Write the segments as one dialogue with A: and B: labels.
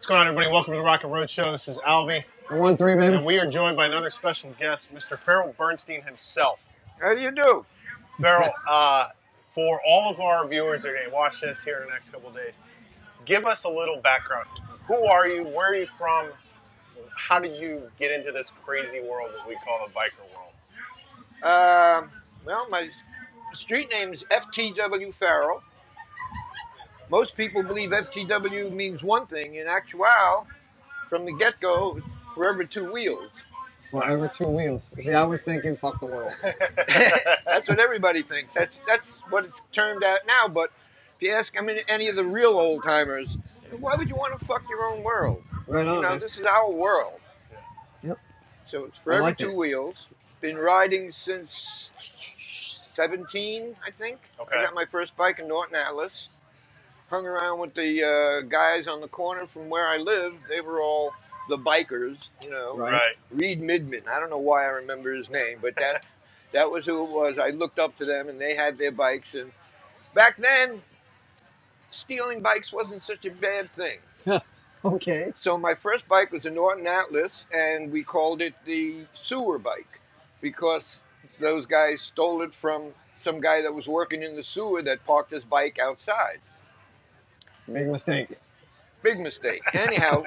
A: going on, everybody? Welcome to the Rock and Road Show. This is Alvie.
B: The 1-3, baby.
A: And we are joined by another special guest, Mr. Farrel Bernstien himself.
C: How do you do?
A: Farrel, for all of our viewers that are going to watch this here in the next couple of days, give us a little background. Who are you? Where are you from? How did you get into this crazy world that we call the biker world?
C: Well, my street name's FTW Farrel. Most people believe FTW means one thing. In actuality, from the get-go, it's forever two wheels.
B: Forever two wheels. See, I was thinking, fuck the world.
C: That's what everybody thinks. That's what it's turned out now. But if you ask any of the real old timers, why would you want to fuck your own world?
B: Right on, man.
C: This is our world.
B: Yep.
C: So it's forever
B: like
C: two
B: it.
C: wheels. Been riding since 17, I think.
A: Okay.
C: I got my first bike in Norton Atlas. Hung around with the guys on the corner from where I lived. They were all the bikers,
A: Right.
C: Reed Midman. I don't know why I remember his name, but that was who it was. I looked up to them, and they had their bikes. And back then, stealing bikes wasn't such a bad thing.
B: Okay.
C: So my first bike was a Norton Atlas, and we called it the sewer bike because those guys stole it from some guy that was working in the sewer that parked his bike outside.
B: Big mistake.
C: Big mistake. Anyhow,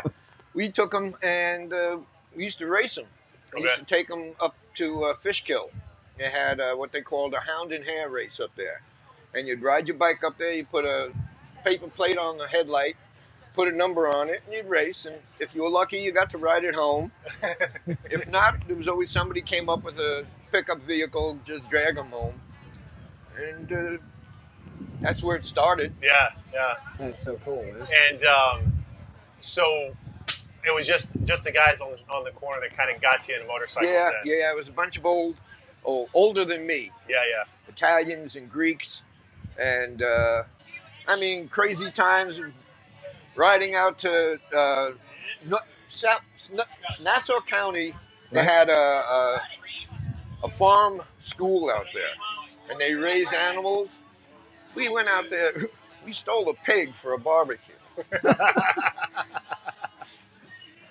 C: we took them and we used to race them. We used to take them up to Fishkill. They had what they called a hound and hare race up there. And you'd ride your bike up there, you put a paper plate on the headlight, put a number on it, and you'd race. And if you were lucky, you got to ride it home. If not, there was always somebody came up with a pickup vehicle, just drag them home. And that's where it started.
A: Yeah.
B: That's so cool, man.
A: And so it was just the guys on the corner that kind of got you into motorcycles then?
C: Yeah, it was a bunch of older than me.
A: Yeah.
C: Italians and Greeks. And, crazy times riding out to Nassau County. They had a farm school out there, and they raised animals. We went out there, we stole a pig for a barbecue.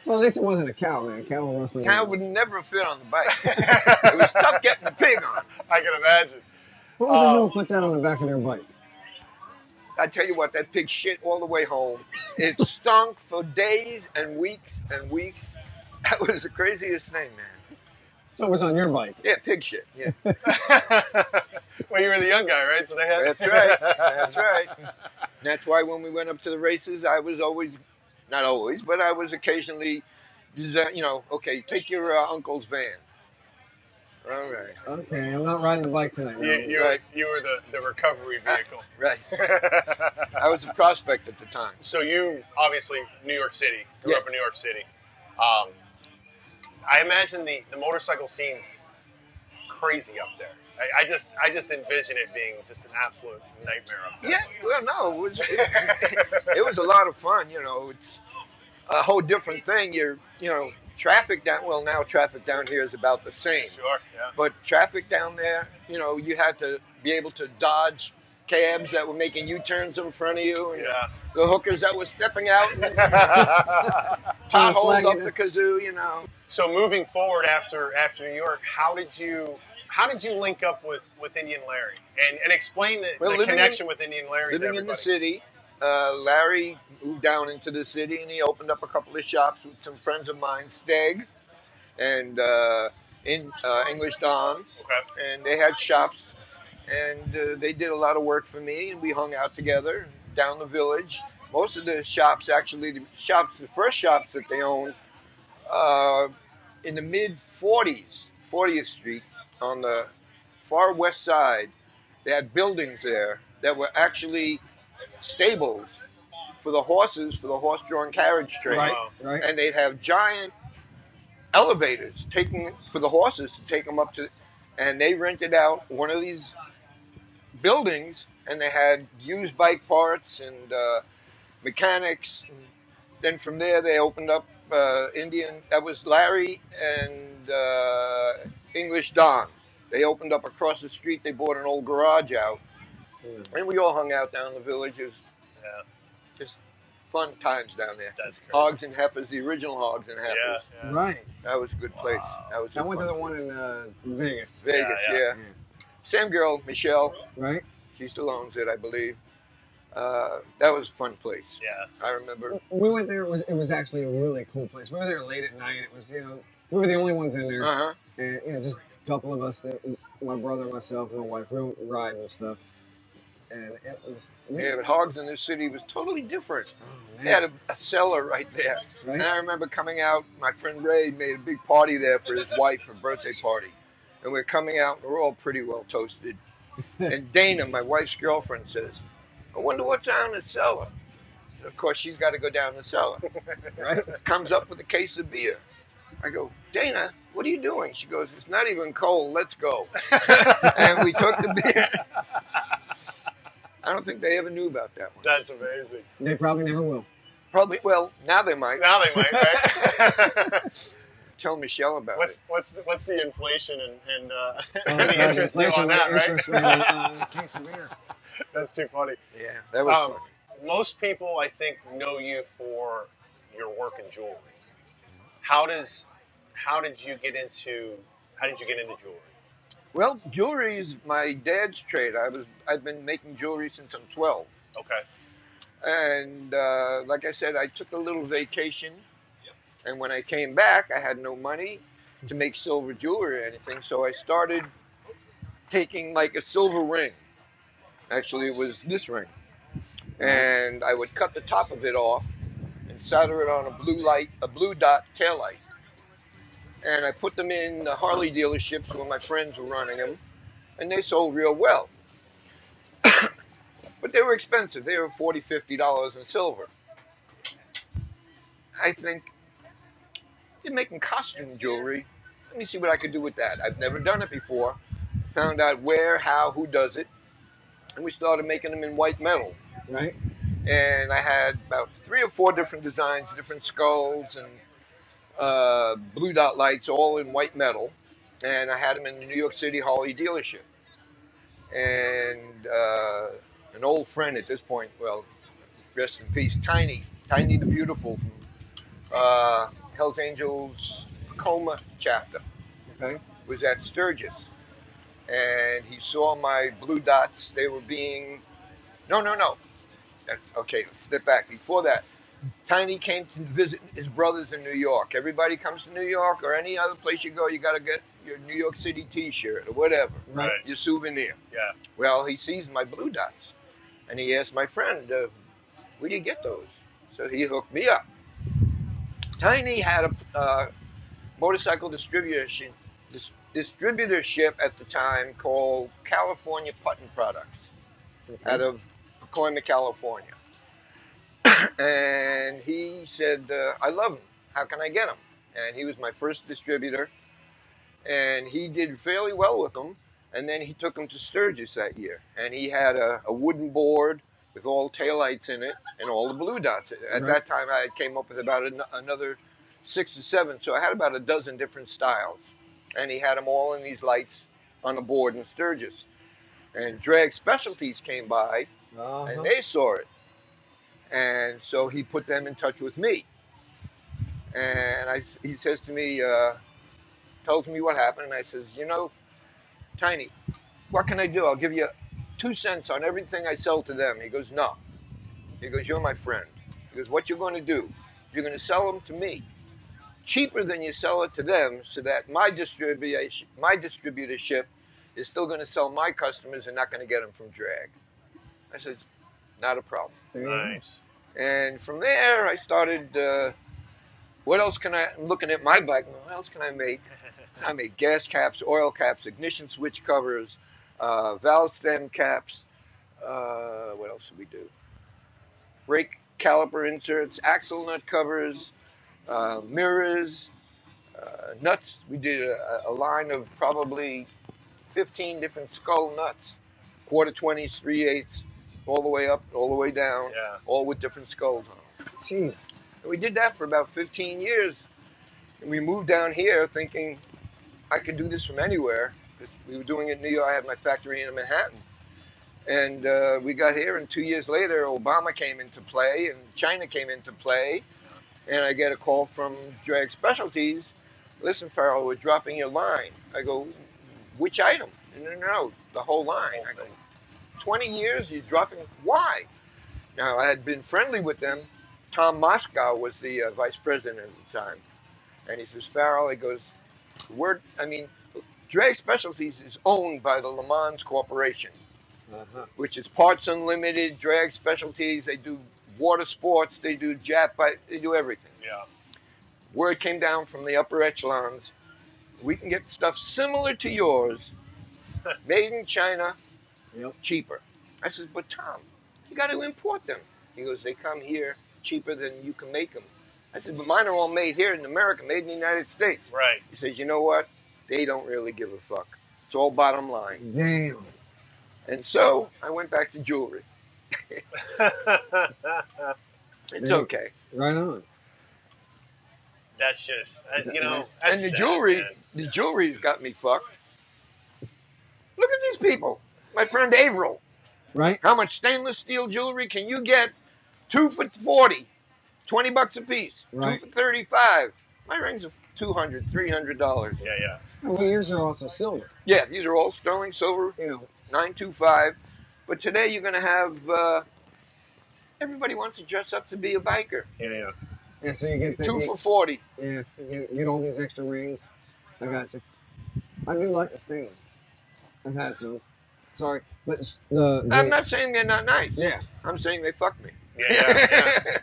B: Well, at least it wasn't a cow, man. Cattle rustling.
C: Cow would never fit on the bike. It was tough getting the pig on.
A: I can imagine.
B: Who the hell put that on the back of their bike?
C: I tell you what, that pig shit all the way home. It stunk for days and weeks and weeks. That was the craziest thing, man.
B: So it was on your bike?
C: Yeah, pig shit, yeah.
A: Well, you were the young guy, right? So they had.
C: That's right. That's why when we went up to the races, I was always, not always, but I was occasionally, okay, take your uncle's van. All right.
B: Okay, I'm not riding the bike tonight.
A: You were the recovery vehicle.
C: Right. I was a prospect at the time.
A: So you, obviously, New York City, grew up in New York City. I imagine the motorcycle scene's crazy up there. I just envision it being just an absolute nightmare up there.
C: Yeah, well, no, it was a lot of fun. It's a whole different thing. Traffic down. Well, now traffic down here is about the same.
A: Sure. Yeah.
C: But traffic down there, you had to be able to dodge cabs that were making U-turns in front of you, and the hookers that were stepping out, and potholes up the kazoo.
A: So moving forward after New York, how did you link up with Indian Larry and explain the connection with Indian Larry?
C: Living in the city, Larry moved down into the city and he opened up a couple of shops with some friends of mine, Steg and English Don.
A: Okay.
C: And they had shops, and they did a lot of work for me, and we hung out together down the village. Most of the shops, actually, the first shops that they owned, in the mid-40s, 40th Street, on the far west side, they had buildings there that were actually stables for the horses, for the horse-drawn carriage train.
B: Right.
C: And they'd have giant elevators for the horses to take them up to, and they rented out one of these buildings, and they had used bike parts and mechanics. And then from there, they opened up that was Larry and English Don. They opened up across the street. They bought an old garage out. And we all hung out down in the villages.
A: Yeah.
C: Just fun times down there.
A: That's crazy.
C: Hogs and Heifers, the original Hogs and Heifers.
A: Yeah, yeah.
B: Right.
C: That was a good place.
A: Wow.
C: That was
B: I went to the
C: fun
B: one in Vegas.
C: place. Vegas, yeah. Same girl, Michelle.
B: Right.
C: She still owns it, I believe. That was a fun place.
A: Yeah.
C: I remember.
B: We went there. It was actually a really cool place. We were there late at night. It was we were the only ones in there,
C: Uh-huh.
B: and just a couple of us. My brother, myself, my wife. We were riding and stuff, and it was.
C: Yeah, but Hogs in this city was totally different.
B: Oh,
C: They had a cellar right there.
B: Right.
C: And I remember coming out, my friend Ray made a big party there for his wife, her birthday party. And we're coming out, and we're all pretty well toasted. And Dana, my wife's girlfriend, says, I wonder what's down in the cellar. And of course, she's got to go down the cellar.
B: Right.
C: Comes up with a case of beer. I go, Dana, what are you doing? She goes, it's not even cold, let's go. And we took the beer. I don't think they ever knew about that one.
A: That's amazing.
B: They probably never will.
C: Probably, well, now they might.
A: Now they might, right?
C: Tell Michelle about it.
A: What's the inflation and
B: Oh,
A: the interest rate on that,
B: interest
A: right?
B: rate on a case of beer.
A: That's too funny.
C: Yeah, that was fun.
A: Most people, I think, know you for your work in jewelry. How did you get into jewelry?
C: Well, jewelry is my dad's trade. I've been making jewelry since I'm 12.
A: Okay.
C: And like I said, I took a little vacation. And when I came back, I had no money to make silver jewelry or anything. So I started taking like a silver ring. Actually, it was this ring. And I would cut the top of it off and solder it on a blue dot taillight. And I put them in the Harley dealerships where my friends were running them, and they sold real well. But they were expensive. They were $40, $50 in silver. I think, you're making costume jewelry. Let me see what I could do with that. I've never done it before. Found out where, how, who does it. And we started making them in white metal.
B: Right.
C: And I had about 3 or 4 different designs, different skulls and blue dot lights, all in white metal. And I had them in the New York City Harley dealership. And an old friend at this point, well, rest in peace, Tiny the Beautiful from Hells Angels Coma chapter,
B: Okay.
C: was at Sturgis. And he saw my blue dots. They were being, no. Okay, let's step back. Before that, Tiny came to visit his brothers in New York. Everybody comes to New York or any other place you go, you got to get your New York City t-shirt or whatever,
A: Right.
C: your souvenir.
A: Yeah.
C: Well, he sees my blue dots, and he asked my friend, where do you get those? So he hooked me up. Tiny had a motorcycle distributorship at the time called California Puttin Products out of Pacoima, California. And he said, I love him. How can I get him? And he was my first distributor. And he did fairly well with them. And then he took them to Sturgis that year. And he had a wooden board with all taillights in it and all the blue dots. At that time, I came up with about another 6 or 7. So I had about a dozen different styles. And he had them all in these lights on a board in Sturgis. And Drag Specialties came by, and they saw it. And so he put them in touch with me. And he says to me, tells me what happened. And I says, Tiny, what can I do? I'll give you 2 cents on everything I sell to them. He goes, no. He goes, you're my friend. He goes, what you're going to do, you're going to sell them to me cheaper than you sell it to them, so that my distributorship is still going to sell my customers and not going to get them from Drag. I said, not a problem.
A: Nice.
C: And from there, I started, I'm looking at my bike, what else can I make? I made gas caps, oil caps, ignition switch covers, valve stem caps. What else did we do? Brake caliper inserts, axle nut covers, mirrors, nuts. We did a line of probably 15 different skull nuts, 1/4-20s, 3/8, all the way up, all the way down, all with different skulls on them.
B: Jeez.
C: And we did that for about 15 years. And we moved down here thinking I could do this from anywhere, because we were doing it in New York. I had my factory in Manhattan. And we got here, and 2 years later, Obama came into play, and China came into play, and I get a call from Drag Specialties. Listen, Farrel, we're dropping your line. I go, which item? No, the whole line. I go, 20 years, you're dropping, why? Now, I had been friendly with them. Tom Moscow was the vice president at the time. And he says, Farrel, he goes, Drag Specialties is owned by the Le Mans Corporation, which is Parts Unlimited, Drag Specialties. They do water sports, they do jet bike, they do everything.
A: Yeah.
C: Word came down from the upper echelons. We can get stuff similar to yours, made in China, cheaper. I says, but Tom, you got to import them. He goes, they come here cheaper than you can make them. I said, but mine are all made here in America, made in the United States.
A: Right.
C: He says, you know what? They don't really give a fuck. It's all bottom line.
B: Damn.
C: And so I went back to jewelry. It's okay.
B: Right on.
A: That's just, you know.
C: And
A: That's
C: the
A: sad,
C: jewelry,
A: man.
C: the jewelry's got me fucked. Look at these people. My friend Averill.
B: Right?
C: How much stainless steel jewelry can you get? 2 for $40, $20 a piece.
B: Right.
C: 2 for $35. My rings are $200, $300.
A: Yeah.
B: Well, yours are also silver.
C: Yeah, these are all sterling silver, 925. But today you're going to have, everybody wants to dress up to be a biker.
A: Yeah.
B: Yeah, so you get the
C: 2 for 40.
B: Yeah, you get all these extra rings. I got you. I do like the stainless. I've had some. Sorry, but
C: I'm not saying they're not nice.
B: Yeah.
C: I'm saying they fucked me.
A: Yeah.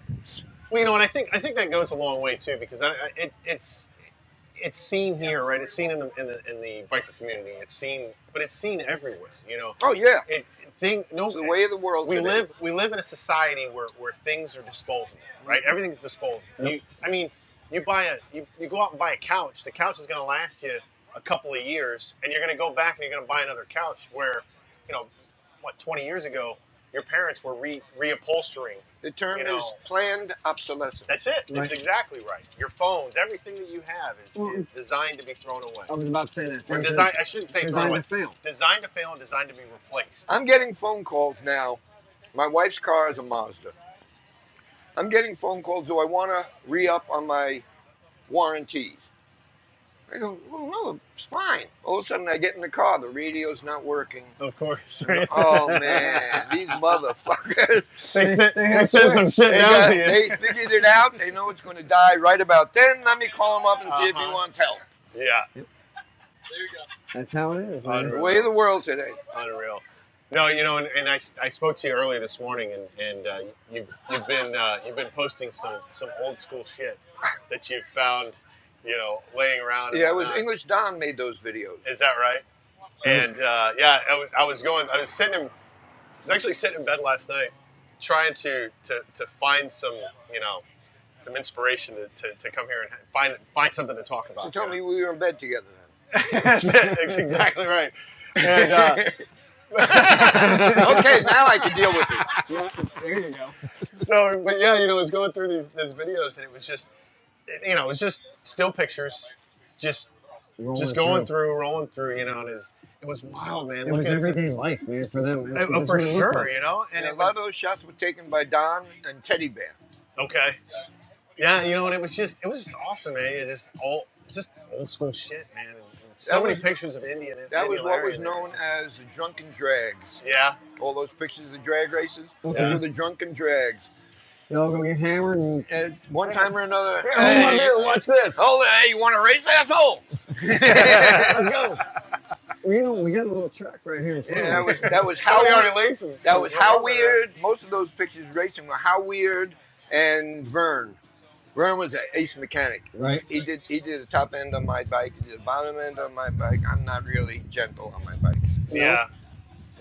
A: Well, you know, and I think that goes a long way too, because it's seen here, right? It's seen in the biker community. It's seen everywhere. You know.
C: Oh yeah.
A: It's
C: the way of the world.
A: We
C: today.
A: live in a society where things are disposable, right? Everything's disposable.
B: Yep.
A: You go out and buy a couch. The couch is going to last you a couple of years, and you're going to go back and you're going to buy another couch where, 20 years ago, your parents were reupholstering.
C: The term is planned obsolescence.
A: That's it.
B: Right.
A: That's exactly right. Your phones, everything that you have is designed to be thrown away.
B: I was about to say that.
A: Or I shouldn't say thrown
B: designed
A: away.
B: to fail.
A: Designed to fail and designed to be replaced.
C: I'm getting phone calls now. My wife's car is a Mazda. I'm getting phone calls. Do I want to re-up on my warranties? I go, well, no, it's fine. All of a sudden, I get in the car. The radio's not working.
A: Of course. Right?
C: Oh, man. These motherfuckers.
A: They sent some shit down to you.
C: They figured it out. They know it's going to die right about then. Let me call him up and see if he wants help.
A: Yeah.
B: There you go. That's how it is, man.
C: The way of the world today.
A: Unreal. No, and I spoke to you earlier this morning, and you've been posting some old school shit that you've found, laying around.
C: Yeah, it was English Don made those videos.
A: Is that right? And I was actually sitting in bed last night, trying to find some inspiration to come here and find something to talk about.
C: So tell me we were in bed together then.
A: That's it. That's exactly right. And
C: okay, now I can deal with it.
B: Yeah, there you go.
A: So, but yeah, I was going through these videos, and it was just, it was just still pictures, just rolling through, and it was wild, man.
B: It was everyday life, man, for them.
A: For sure, and
C: a lot of those shots were taken by Don and Teddy Bear.
A: Okay. Yeah, and it was just awesome, man. It's just old school shit, man. So many pictures of India.
C: That was what was known as the drunken drags.
A: Yeah.
C: All those pictures of the drag races.
B: Okay.
C: Those were the drunken drags.
B: Y'all gonna get hammered and
C: one time or another.
B: Hey, watch this.
C: Hold it. Hey, you want to race, asshole?
B: Let's go. We got a little track right here in front of us.
C: That was how
A: How
C: weird. Most of those pictures racing were How Weird and Vern. Vern was an ace mechanic.
B: Right.
C: He did the top end on my bike. He did the bottom end on my bike. I'm not really gentle on my bikes.
A: Yeah.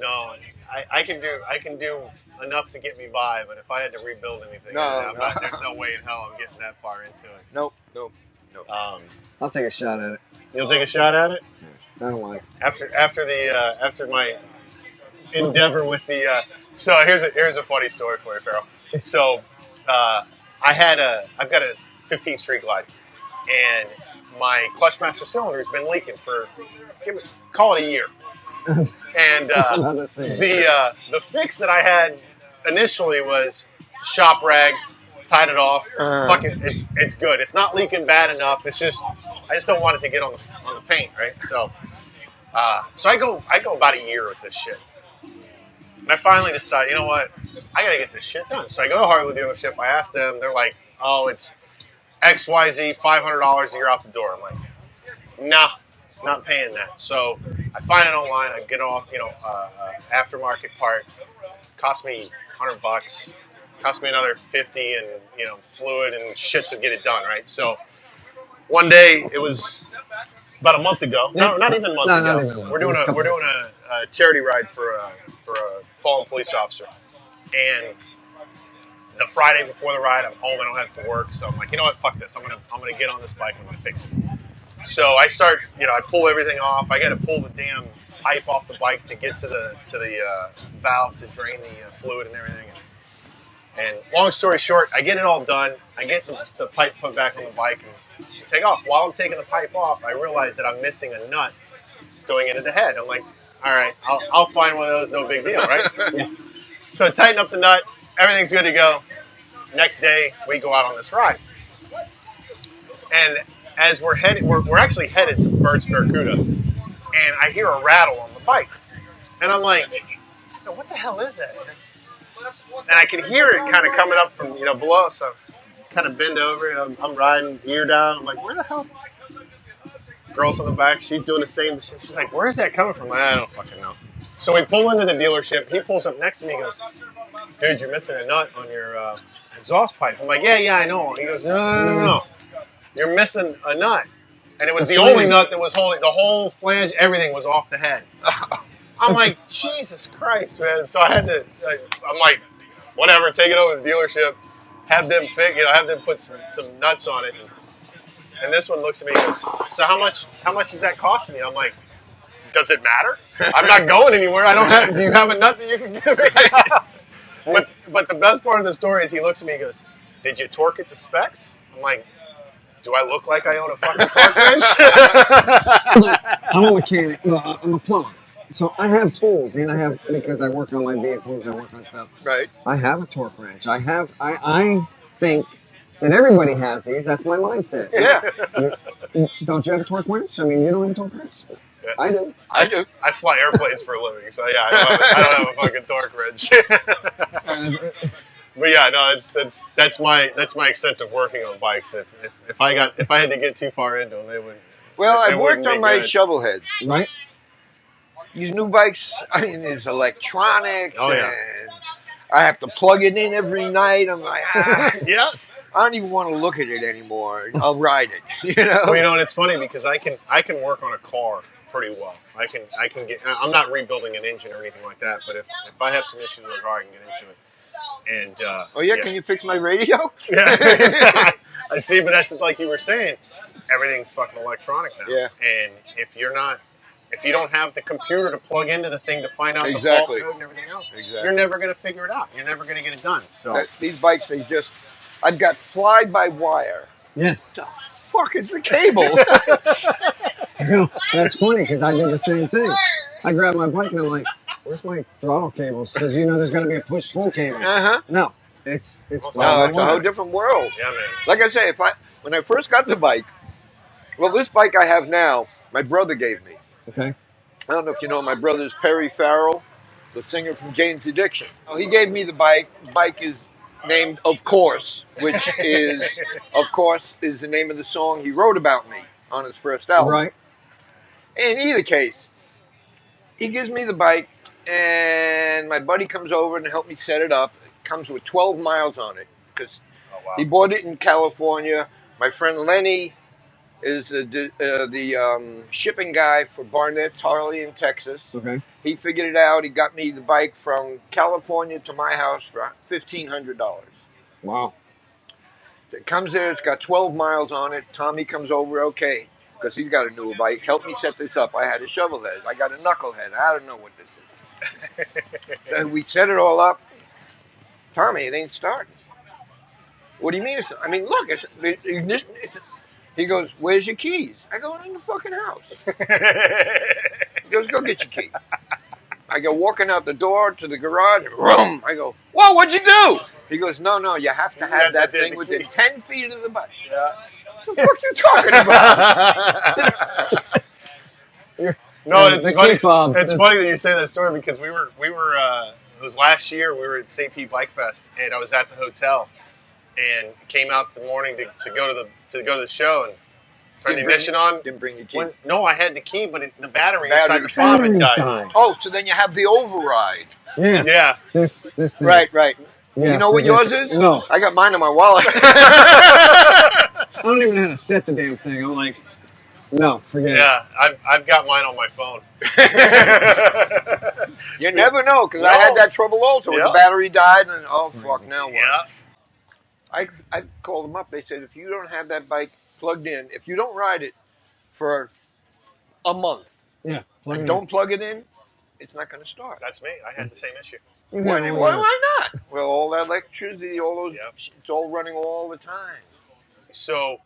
A: No, I can do enough to get me by, but if I had to rebuild anything, there's no way in hell I'm getting that far into it.
C: Nope.
B: I'll take a shot at it.
A: You'll take a shot at it?
B: I don't mind.
A: After my endeavor with the so here's a funny story for you, Farrel. So I've got a 15 Street Glide, and my clutch master cylinder has been leaking for call it a year. And
B: Another scene.
A: the fix that I had initially was shop rag, tied it off. Fuck it, it's good. It's not leaking bad enough. It's just I just don't want it to get on the paint, right? So so I go about a year with this shit. And I finally decide, you know what? I gotta get this shit done. So I go to Harley dealership. I ask them. They're like, "Oh, it's XYZ, $500 a year out the door." I'm like, "Nah, not paying that." So I find it online. I get off, aftermarket part. Cost me $100. Cost me another 50, and fluid and shit to get it done. Right. So one day it was about a month ago. No, not even a month ago.
B: Not even
A: We're doing a charity ride for a fallen police officer, and the Friday before the ride, I'm home. I don't have to work, so I'm like, you know what? Fuck this. I'm gonna get on this bike. I'm gonna fix it. So I start. I pull everything off. I got to pull the damn pipe off the bike to get to the valve to drain the fluid and everything. And long story short, I get it all done. I get the pipe put back on the bike and take off. While I'm taking the pipe off, I realize that I'm missing a nut going into the head. I'm like, all right, I'll find one of those, no big deal, right?
B: Yeah.
A: So I tighten up the nut, everything's good to go. Next day, we go out on this ride. And as we're actually headed to Burt's Barracuda, and I hear a rattle on the bike. And I'm like, what the hell is that? And I can hear it kind of coming up from below, so I kind of bend over and I'm riding ear down. I'm like, where the hell? Girl's on the back, she's doing the same. She's like, where's that coming from? I don't fucking know. So we pull into the dealership. He pulls up next to me and goes, dude, you're missing a nut on your exhaust pipe. I'm like, yeah, I know. He goes, no. You're missing a nut. And it was the only nut that was holding. The whole flange, everything was off the head. I'm like, Jesus Christ, man. So I had to, I'm like, whatever, take it over to the dealership, have them have them put some nuts on it. And this one looks at me and goes, so how much is that costing me? I'm like, does it matter? I'm not going anywhere. Do you have a nut that you can give me? But the best part of the story is he looks at me and goes, did you torque it to specs? I'm like, do I look like I own a fucking torque wrench?
B: I'm a mechanic. Well, I'm a plumber. So I have tools, and because I work on my vehicles, I work on stuff.
C: Right.
B: I have a torque wrench. I think that everybody has these. That's my mindset.
C: Yeah.
B: Don't you have a torque wrench? I mean, you don't have a torque wrench?
A: Yes.
B: I do.
C: I do.
A: I fly airplanes for a living, so yeah, I don't have a fucking torque wrench. But yeah, no, that's my extent of working on bikes. If I had to get too far into them, they would.
C: Well, I've worked on my shovel heads.
B: Right.
C: These new bikes, I mean, there's electronics,
A: Oh, yeah.
C: and I have to plug it in every night. I'm like,
A: Yeah.
C: I don't even want to look at it anymore. I'll ride it,
A: Well, and it's funny because I can work on a car pretty well. I can get. I'm not rebuilding an engine or anything like that, but if I have some issues with a car, I can get into it. And
C: oh yeah, can you fix my radio?
A: Yeah, I see. But that's like you were saying, everything's fucking electronic now.
C: Yeah.
A: And if you don't have the computer to plug into the thing to find out the fault code and everything else, you're never going to figure it out. You're never going to get it done. So
C: these bikes, I've got fly-by-wire.
B: Yes.
C: What the fuck is the cable?
B: That's funny because I did the same thing. I grabbed my bike and I'm like, where's my throttle cables? Because there's going to be a push-pull cable. No, it's fly-by-wire.
C: It's a whole different world.
A: Yeah, man.
C: Like I say, when I first got the bike, well, this bike I have now, my brother gave me.
B: Okay.
C: I don't know if you know, my brother's Perry Farrel, the singer from Jane's Addiction. Well, he gave me the bike. The bike is named Of Course, which is, of course, is the name of the song he wrote about me on his first album.
B: Right.
C: In either case, he gives me the bike, and my buddy comes over and helps me set it up. It comes with 12 miles on it, because he bought it in California. My friend Lenny is the shipping guy for Barnett's Harley in Texas.
B: Okay.
C: He figured it out. He got me the bike from California to my house for $1,500.
B: Wow.
C: It comes there. It's got 12 miles on it. Tommy comes over, okay, because he's got a newer bike. Help me set this up. I had a shovel head. I got a knucklehead. I don't know what this is. So we set it all up. Tommy, it ain't starting. What do you mean? I mean, look, the ignition. He goes, where's your keys? I go, in the fucking house. He goes, go get your key. I go walking out the door to the garage. Vroom. I go, whoa, what'd you do? He goes, no, you have to have that thing within 10 feet of the bike.
A: Yeah.
C: What the fuck you talking about?
A: No, it's funny.
B: It's
A: funny that you say that story because we were. It was last year. We were at St. Pete Bike Fest, and I was at the hotel, and came out the morning to go to the show and turn the ignition on.
C: Didn't bring your key.
A: No, I had the key, but the battery inside the fob had died.
C: Oh, so then you have the override.
B: Yeah. This thing.
C: Right.
B: Yeah,
C: you know what yours is?
B: No.
C: I got mine in my wallet.
B: I don't even know how to set the damn thing. I'm like, no, forget it.
A: Yeah, I've got mine on my phone.
C: You never know, because I had that trouble also. When the battery died, and fuck, now what?
A: Yeah.
C: I called them up. They said, if you don't have that bike plugged in, if you don't ride it for a month, don't plug it in, it's not going to start.
A: That's me. I had the same issue.
C: Why not? Well, all that electricity, all those, it's all running all the time.
A: So,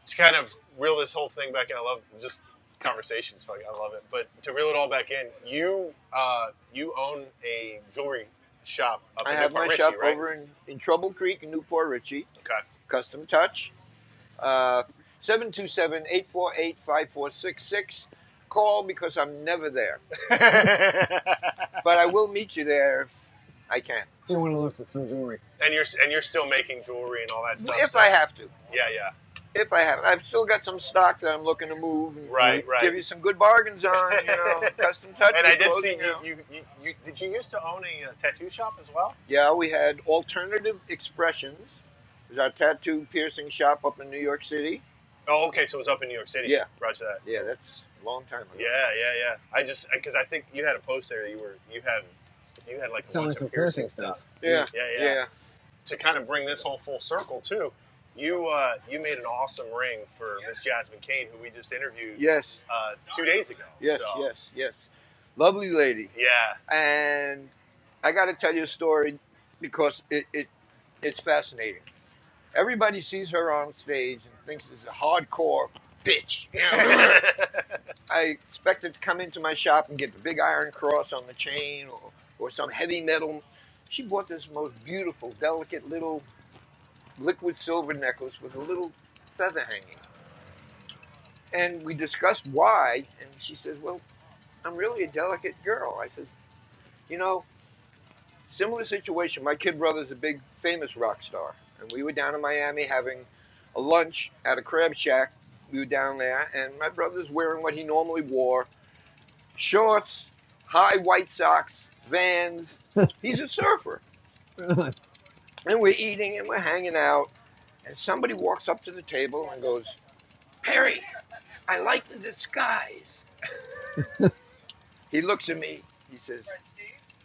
A: to kind of reel this whole thing back in, I love just conversations. I love it. But to reel it all back in, you own a jewelry shop up in Newport Richey,
C: shop
A: right?
C: over in Trouble Creek in Newport Richey.
A: Okay.
C: Custom Touch. 727-848-5466. Call because I'm never there. But I will meet you there if I can.
B: Do you want to look at some jewelry?
A: And you're still making jewelry and all that stuff.
C: If I have to.
A: Yeah.
C: If I have, I've still got some stock that I'm looking to move. And
A: right.
C: Give you some good bargains on, Custom Touch.
A: And I did see you. Did you used to own a tattoo shop as well?
C: Yeah, we had Alternative Expressions. It was our tattoo piercing shop up in New York City.
A: Oh, okay. So it was up in New York City.
C: Yeah.
A: Roger that.
C: Yeah, that's a long time ago.
A: Yeah. Because I think you had a post there that you had like
B: selling some piercing stuff.
C: Yeah.
A: To kind of bring this whole full circle too, you made an awesome ring for Miss Jasmine Kane, who we just interviewed.
C: Yes.
A: 2 days ago.
C: Yes. Lovely lady.
A: Yeah.
C: And I got to tell you a story because it's fascinating. Everybody sees her on stage and thinks she's a hardcore bitch. I expected to come into my shop and get the big iron cross on the chain or some heavy metal. She bought this most beautiful, delicate little liquid silver necklace with a little feather hanging. And we discussed why, and she says, well, I'm really a delicate girl. I says, similar situation. My kid brother's a big, famous rock star. And we were down in Miami having a lunch at a crab shack. We were down there, and my brother's wearing what he normally wore. Shorts, high white socks, Vans. He's a surfer. And we're eating and we're hanging out. And somebody walks up to the table and goes, Perry, I like the disguise. He looks at me. He says,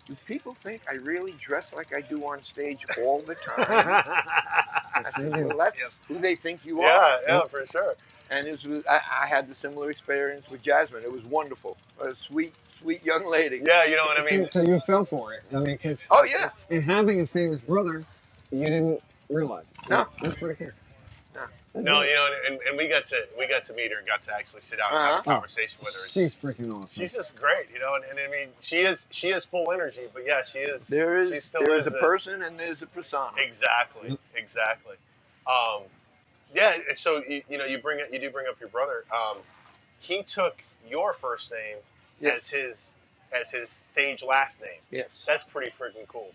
C: do people think I really dress like I do on stage all the time? I said, well, that's who they think you are.
A: Yeah, for sure.
C: And I had the similar experience with Jasmine. It was wonderful. A sweet young lady.
A: Yeah, you know what I mean?
B: So you fell for it. I mean, because...
C: Oh, yeah.
B: And having a famous brother, you didn't realize.
C: No.
B: That's pretty cool.
A: No, and we got to meet her and got to actually sit down and have a conversation with her.
B: She's freaking awesome.
A: She's just great, and I mean, she is full energy, but yeah, she is.
C: There is a person and there's a persona.
A: Exactly. Yeah, and so you do bring up your brother. He took your first name as his stage last name.
C: Yes,
A: that's pretty freaking cool.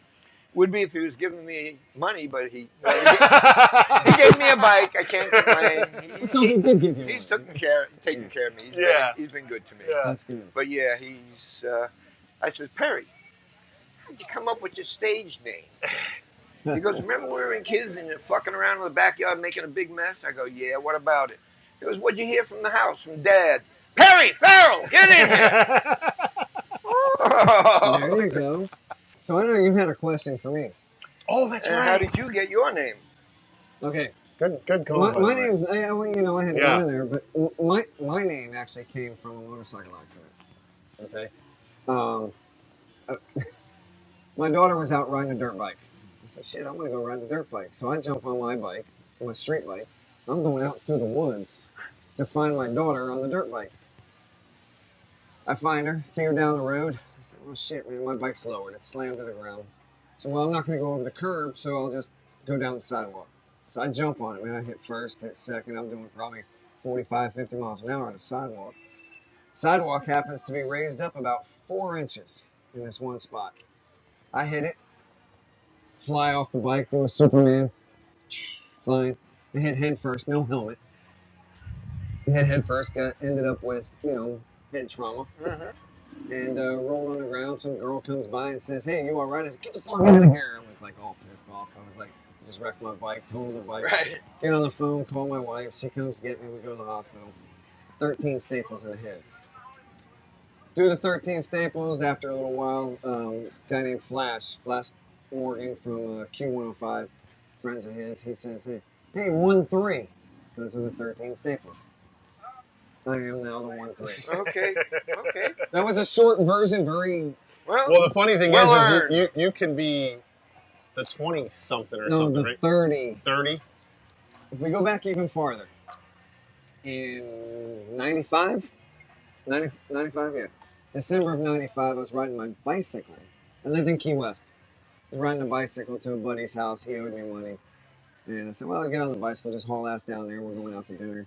C: Would be if he was giving me money, but he gave me a bike. I can't complain.
B: So he did give you.
C: He's taking care of me. He's been good to me.
B: Yeah. That's good.
C: But yeah, I said, Perry, how'd you come up with your stage name? He goes, remember we were kids and you're fucking around in the backyard making a big mess? I go, yeah. What about it? He goes, what'd you hear from the house from Dad? Perry, Farrel, get in here.
B: Oh. There you go. So I know you had a question for me.
A: Oh, that's right.
C: How did you get your name?
B: Okay.
A: Good call.
B: My name's, I had to go in there, but my name actually came from a motorcycle accident. Okay. My daughter was out riding a dirt bike. I said, shit, I'm going to go ride the dirt bike. So I jump on my bike, my street bike. I'm going out through the woods to find my daughter on the dirt bike. I find her, see her down the road. I said, "Oh shit, man, my bike's lowered. It's slammed to the ground." So, well, I'm not going to go over the curb, so I'll just go down the sidewalk. So I jump on it, man. I hit first, hit second. I'm doing probably 45, 50 miles an hour on the sidewalk. Sidewalk happens to be raised up about 4 inches in this one spot. I hit it, fly off the bike, do a Superman, flying. I hit head first, no helmet. I hit head first, ended up with, head trauma. And rolled on the ground. Some girl comes by and says, "Hey, you all right?" I said, "Get the fuck out of here." I was like all pissed off. I was like, just wrecked my bike, totaled the bike.
C: Right.
B: Get on the phone, call my wife. She comes to get me. We go to the hospital. 13 staples in the head. Do the 13 staples. After a little while, guy named Flash Morgan from Q105, friends of his, he says, hey, 1-3, because of the 13 staples. I am now the 1-3.
C: Okay.
B: That was a short version, very...
A: Well, the funny thing is you can be the 20-something or something,
B: the
A: right?
B: 30.
A: 30?
B: If we go back even farther, in 95, yeah. December of 95, I was riding my bicycle. I lived in Key West. I was riding a bicycle to a buddy's house. He owed me money. And I said, well, I'll get on the bicycle, just haul ass down there. We're going out to dinner.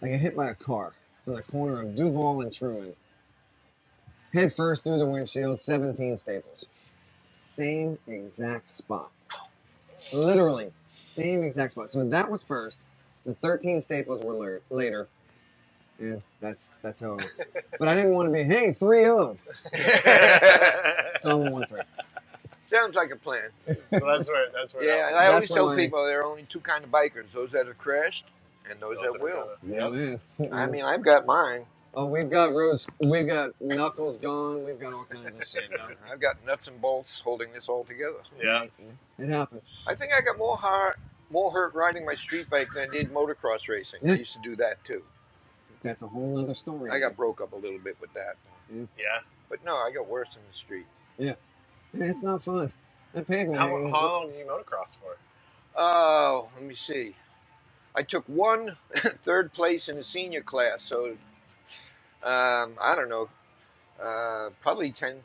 B: I get hit by a car on the corner of Duval and Truman. Head first through the windshield, 17 staples. Same exact spot. Literally, same exact spot. So that was first. The 13 staples were later. And that's how. But I didn't want to be, hey, 3-0. So I'm a 1-3.
C: Sounds like a plan.
A: So that's where.
C: Yeah, I always tell people there are only two kind of bikers: those that have crashed and those that will.
B: Yeah, man.
C: I mean, I've got mine.
B: Oh, we've got knuckles gone. We've got all kinds of shit.
C: I've got nuts and bolts holding this all together.
A: Yeah,
B: it happens.
C: I think I got more hurt riding my street bike than I did motocross racing.
B: Yeah.
C: I used to do that too.
B: That's a whole other story.
C: I got broke up a little bit with that.
A: Yeah.
C: But no, I got worse in the street.
B: Yeah. It's not fun. I paid me.
A: How long did you motocross for?
C: Oh, let me see. I took third place in the senior class. So, I don't know, probably 10,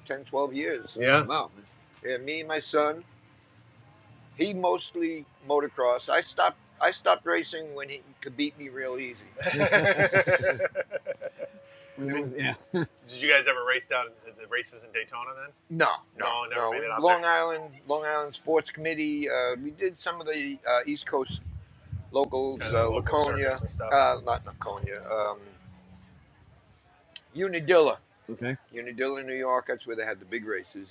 C: 12 years.
A: Yeah.
B: Wow.
C: Yeah, me and my son. He mostly motocross. I stopped racing when he could beat me real easy.
A: Did you guys ever race down the races in Daytona then?
C: No.
A: Never made it out
C: Long
A: there.
C: Long Island Sports Committee. We did some of the East Coast locals, Laconia, not Laconia, Unadilla.
B: Okay.
C: Unadilla, New York. That's where they had the big races,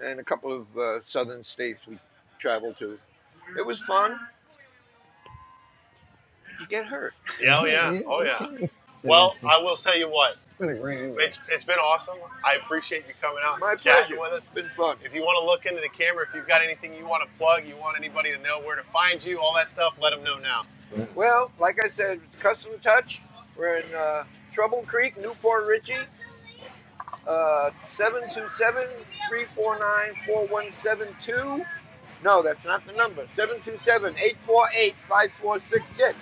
C: and a couple of southern states we traveled to. It was fun. You get hurt.
A: Yeah, oh yeah. Well, I will tell you what.
B: It's been a great interview.
A: It's been awesome. I appreciate you coming out
C: My
A: and chatting
C: pleasure.
A: with us.
C: It's been fun.
A: If you want to look into the camera, if you've got anything you want to plug, you want anybody to know where to find you, all that stuff, let them know now.
C: Well, like I said, Custom Touch. We're in Trouble Creek, Newport Richie. 727-349-4172. No, that's not the number. 727-848-5466.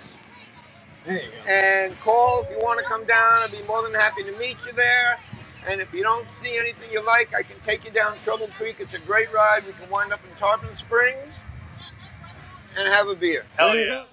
B: There you go.
C: And call if you want to come down. I'd be more than happy to meet you there. And if you don't see anything you like, I can take you down Trouble Creek. It's a great ride. We can wind up in Tarpon Springs and have a beer.
A: Hell yeah.